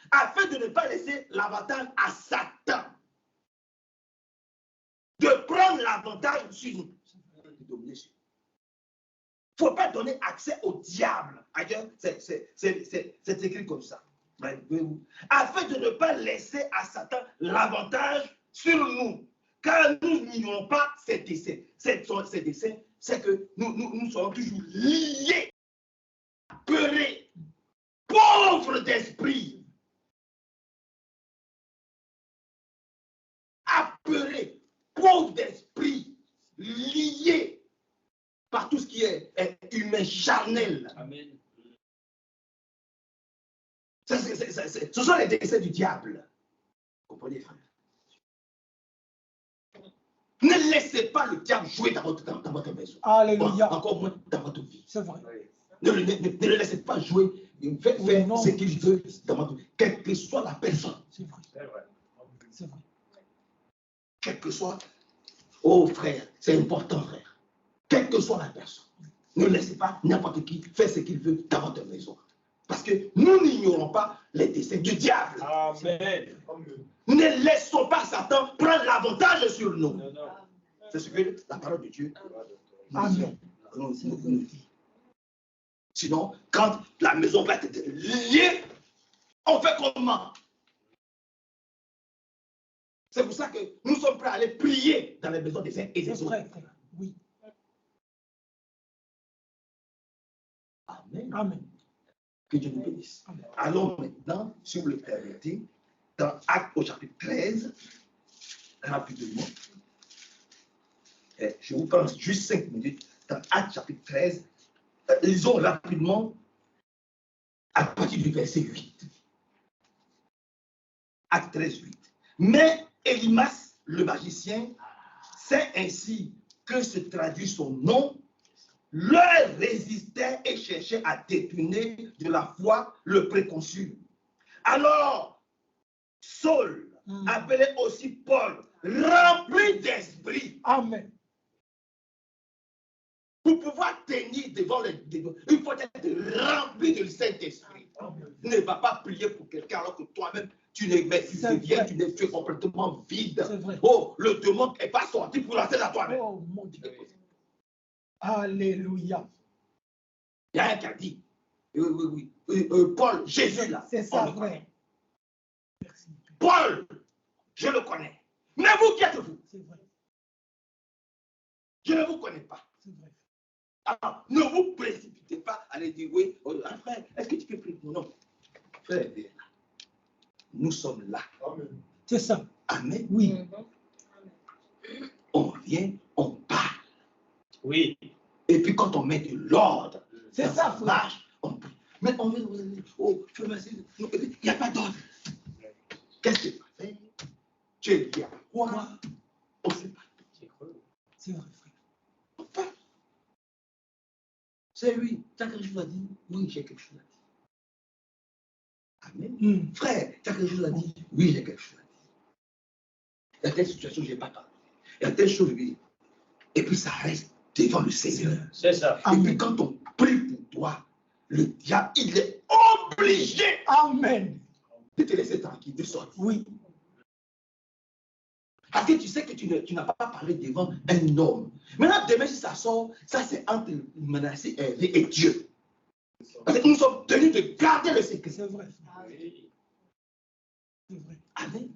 Afin de ne pas laisser l'avantage à Satan. De prendre l'avantage sur nous. De dominer sur nous. Il ne faut pas donner accès au diable. Ailleurs, c'est écrit comme ça. Afin de ne pas laisser à Satan l'avantage sur nous. Car nous n'ignorons pas ses desseins. Ses desseins, c'est que nous serons toujours liés, apeurés, pauvres d'esprit. Apeurés, pauvres d'esprit, liés par tout ce qui est humain, charnel. Amen. Ce sont les desseins du diable. Vous comprenez, frère? Ne laissez pas le diable jouer dans votre maison. Alléluia. Encore moins dans votre vie. C'est vrai. Oui. Ne le laissez pas jouer. Faites ce qu'il veut dans votre vie. Quelle que soit la personne. C'est vrai. C'est vrai. C'est vrai. Quel que soit. Oh frère, c'est important, frère. Quelle que soit la personne. Ne laissez pas n'importe qui faire ce qu'il veut dans votre maison. Parce que nous n'ignorons pas les desseins du diable. Amen. Ne laissons pas Satan prendre l'avantage sur nous. Non, non. C'est ce que la parole de Dieu Amen. nous dit. Sinon, quand la maison va être liée, on fait comment? C'est pour ça que nous sommes prêts à aller prier dans les maisons des uns et des C'est autres. vrai, frère. Oui. Amen. Amen. Que Dieu nous bénisse. Amen. Allons maintenant, si vous le permettez, dans Actes au chapitre 13, rapidement. Je vous prends juste 5 minutes. Dans Actes chapitre 13, lisons rapidement à partir du verset 8. Acte 13, 8. Mais Élimas, le magicien, sait ainsi que se traduit son nom, leur résistait et cherchait à détourner de la foi le préconsul. Alors, Saul, appelé aussi Paul, rempli d'esprit. Amen. Pour pouvoir tenir devant il faut être rempli du Saint-Esprit. Ne va pas prier pour quelqu'un alors que toi-même, tu es complètement vide. C'est vrai. Oh, le démon n'est pas sorti pour rentrer dans toi-même. Oh mon Dieu. Alléluia. Il y a un qui a dit, Paul, Jésus là. C'est ça, vrai. Merci. Paul, je le connais. Mais vous, qui êtes-vous? C'est vrai. Je ne vous connais pas. C'est vrai. Alors, ne vous précipitez pas à aller dire, oui, frère, est-ce que tu peux prier? Non. Frère, nous sommes là. Amen. C'est ça. Amen. Oui. On vient, on parle. Oui. Et puis quand on met de l'ordre, C'est ça, ça frère. marche, on prie. Mais on vient, oh, il n'y a pas d'ordre. Qu'est-ce que tu vas faire? Tu es lié à quoi? On ne sait pas. C'est vrai, frère. On parle. C'est oui. Tu as quelque chose à dire? Oui, j'ai quelque chose à dire. Amen. Frère, tu as quelque chose à dire? Oui, j'ai quelque chose à dire. Il y a telle situation, je n'ai pas parlé. Il y a telle chose, oui. Et puis ça reste devant le Seigneur. C'est ça. Et puis quand on prie pour toi, le diable, il est obligé Amen. de te laisser tranquille, de sortir. Oui. Parce que tu sais que tu n'as pas parlé devant un homme. Maintenant, demain, si ça sort, ça c'est entre menacé Hervé et Dieu. Parce que nous sommes tenus de garder le secret. C'est vrai. Oui. C'est vrai. Amen.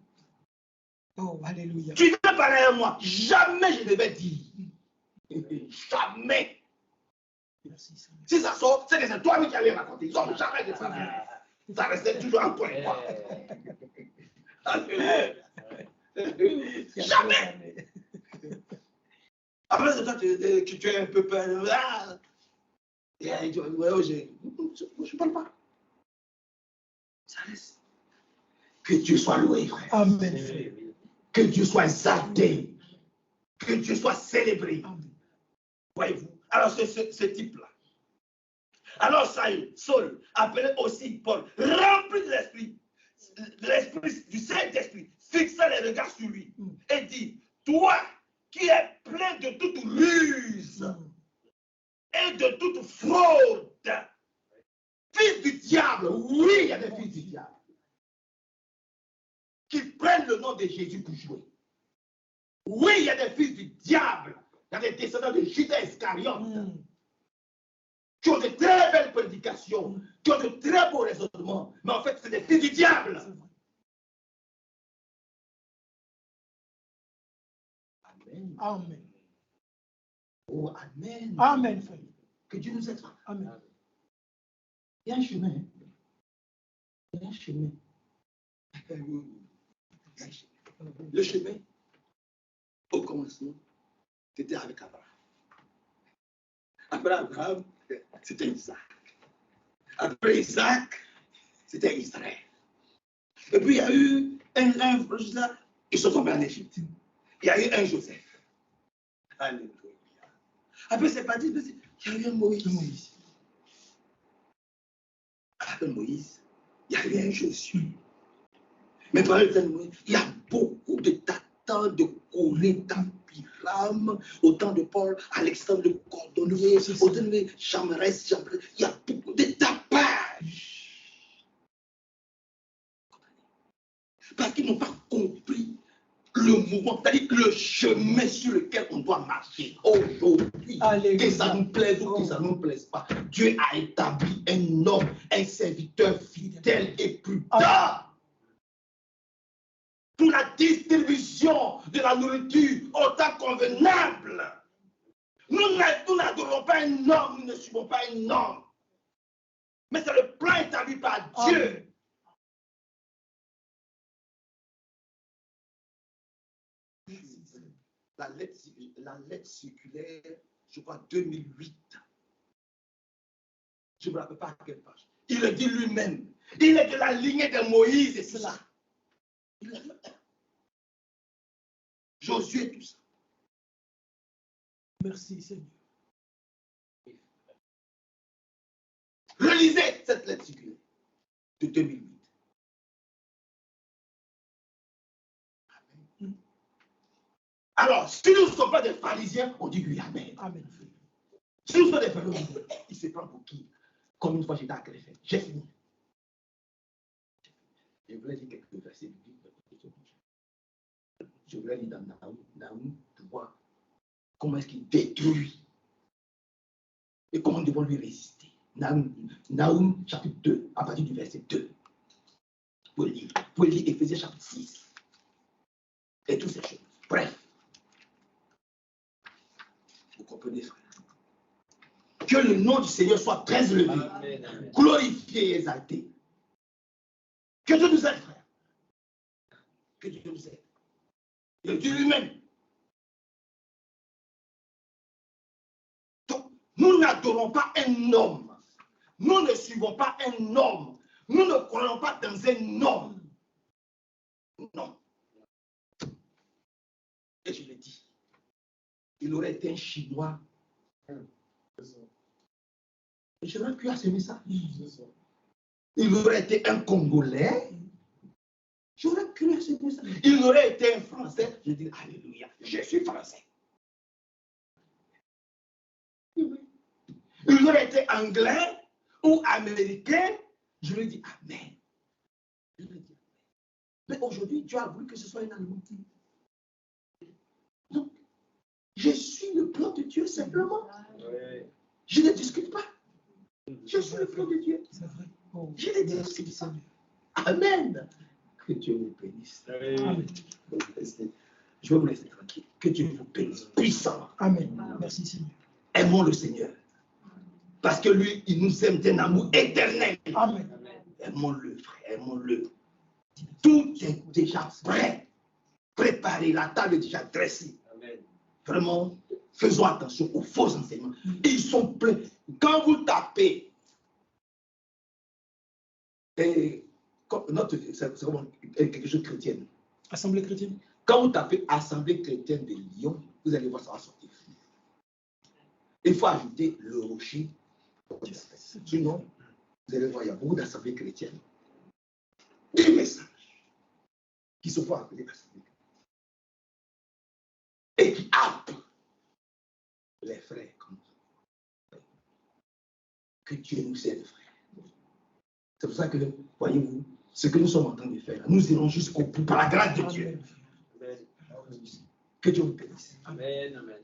Oh, alléluia. Tu n'as pas derrière moi. Jamais je ne vais dire. Jamais. Merci, Seigneur. Si ça sort, c'est que c'est toi qui allais raconter. Ils n'ont jamais de ça. Ça restait toujours entre toi et moi. Alléluia. Jamais. Après, c'est toi tu es un peu peur. Ah. Et tu vas dire, je ne parle pas. Ça reste. Que Dieu soit loué, frère. Amen. Oui. Que Dieu soit exalté. Que Dieu soit célébré. Amen. Voyez-vous. Alors, c'est ce type-là. Alors, Saul, appelé aussi Paul, rempli de l'esprit, du Saint-Esprit, fixa les regards sur lui et dit, toi qui es plein de toute ruse et de toute fraude, fils du diable, oui, il y a des fils du diable, qui prennent le nom de Jésus pour jouer. Oui, il y a des fils du diable, il y a des descendants de Judas Iscariote, qui ont de très belles prédications, qui ont de très beaux raisonnements, mais en fait, c'est des fils du diable. Amen. Amen. Oh, amen. Amen, frère. Que Dieu nous aide. Amen. Il y a un chemin. Il y a un chemin. Le chemin, au commencement, c'était avec Abraham. Après Abraham, c'était Isaac. Après Isaac, c'était Israël. Et puis il y a eu un ils sont tombés en Égypte. Il y a eu un Joseph. Alléluia. Après, c'est pas dit, il y a eu un Moïse. Après Moïse, il y a eu un Josué. Mais par le temps de Moïse, il y a beaucoup de tatans, de Corée, d'Ampiram, au temps de Paul, Alexandre de Cordonnier, au temps de Chamarès, il y a beaucoup de tapages. Parce qu'ils n'ont pas compris le mouvement, c'est-à-dire le chemin sur lequel on doit marcher aujourd'hui. Que ça nous plaise ou que ça ne nous plaise pas. Dieu a établi un homme, un serviteur fidèle et prudent pour la distribution de la nourriture au temps convenable. Nous n'adorons pas un homme, nous ne suivons pas un homme. Mais c'est le plan établi par Dieu. La lettre circulaire, je crois 2008. Je ne me rappelle pas à quelle page. Il le dit lui-même. Il est de la lignée de Moïse et tout ça. Il a fait. Josué, tout ça. Merci, Seigneur. Relisez cette lettre circulaire de 2008. Amen. Alors, si nous ne sommes pas des pharisiens, on dit oui, amen. Amen. Si nous sommes des pharisiens, il se prend pour qui? Comme une fois j'étais à Créfin. J'ai fini. Je voulais dire quelques versets bibliques. Je voulais lire dans Naoum, tu vois comment est-ce qu'il détruit et comment nous devons lui résister. Naoum, chapitre 2, à partir du verset 2. Vous pouvez lire Éphésiens chapitre 6. Et toutes ces choses. Bref. Vous comprenez, frère? Que le nom du Seigneur soit très élevé, Amen. glorifié et exalté. Que Dieu nous aide, frère. Que Dieu nous aide. Et Dieu lui-même. Donc, nous n'adorons pas un homme. Nous ne suivons pas un homme. Nous ne croyons pas dans un homme. Non. Et je l'ai dit. Il aurait été un Chinois. J'aurais pu assumer ça. Il aurait été un Congolais. J'aurais pu assumer ça. Il aurait été un Français. Je dis, alléluia, je suis français. Il aurait été anglais ou américain. Je lui dis Amen. Je lui dis Amen. Mais aujourd'hui, Dieu a voulu que ce soit un aliment. Donc, je suis le plan de Dieu simplement. Je ne discute pas. Je suis le plan de Dieu. C'est vrai. Oh, Je ne merci, discute pas. Seigneur. Amen. Que Dieu vous bénisse. Amen. Je vais vous laisser tranquille. Que Dieu vous bénisse. Puissant. Amen. Merci, Seigneur. Aimons le Seigneur. Parce que lui, il nous aime d'un amour éternel. Amen. Aimons-le, frère. Aimons-le. Tout est déjà prêt. Préparé. La table est déjà dressée. Vraiment, faisons attention aux faux enseignements. Ils sont pleins. Quand vous tapez, c'est vraiment quelque chose de chrétien. Assemblée chrétienne. Quand vous tapez Assemblée chrétienne de Lyon, vous allez voir ça va sortir. Il faut ajouter le rocher. Sinon, vous allez voir, il y a beaucoup d'assemblées chrétiennes. Des messages qui se font appeler assemblées et qui happent les frères comme ça. Que Dieu nous aide, frère. C'est pour ça que, voyez-vous, ce que nous sommes en train de faire, nous irons jusqu'au bout par la grâce de Dieu. Amen. Que Dieu vous bénisse. Amen. Amen.